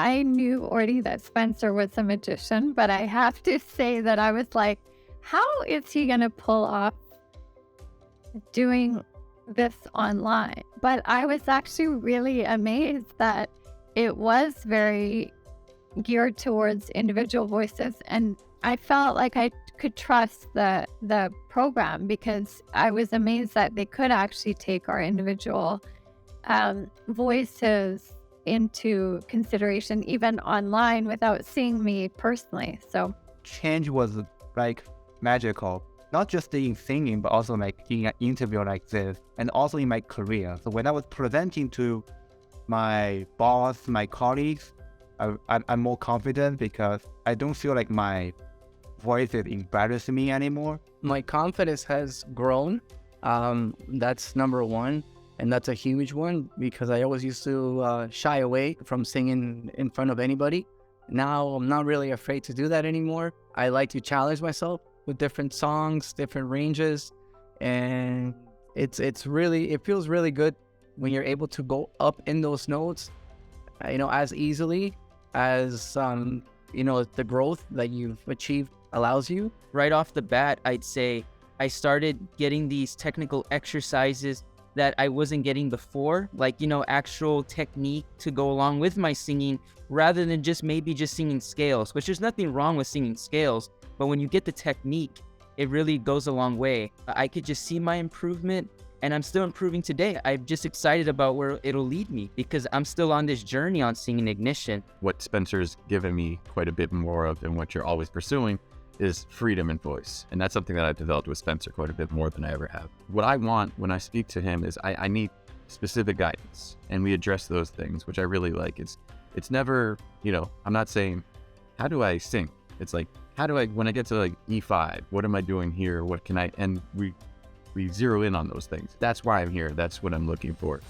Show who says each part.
Speaker 1: I knew already that Spencer was a magician, but I have to say that I was like, how is he going to pull off doing this online? But I was actually really amazed that it was very geared towards individual voices. And I felt like I could trust the program because I was amazed that they could actually take our individual voices into consideration, even online, without seeing me personally. So
Speaker 2: change was like magical, not just in singing, but also like in an interview like this, and also in my career. So when I was presenting to my boss, my colleagues, I'm more confident because I don't feel like my voice is embarrassing me anymore.
Speaker 3: My confidence has grown. That's number one. And that's a huge one because I always used to shy away from singing in front of anybody. Now I'm not really afraid to do that anymore. I like to challenge myself with different songs, different ranges. And it feels really good when you're able to go up in those notes, as easily as, the growth that you've achieved allows you.
Speaker 4: Right off the bat, I'd say I started getting these technical exercises that I wasn't getting before, like, actual technique to go along with my singing rather than just singing scales, which there's nothing wrong with singing scales, but when you get the technique, it really goes a long way. I could just see my improvement, and I'm still improving today. I'm just excited about where it'll lead me because I'm still on this journey on singing Ignition.
Speaker 5: What Spencer's given me quite a bit more of and what you're always pursuing is freedom in voice. And that's something that I've developed with Spencer quite a bit more than I ever have. What I want when I speak to him is I need specific guidance, and we address those things, which I really like. It's never, I'm not saying, how do I sing? It's like, how do I, when I get to like E5, what am I doing here? What can I, and we zero in on those things. That's why I'm here. That's what I'm looking for.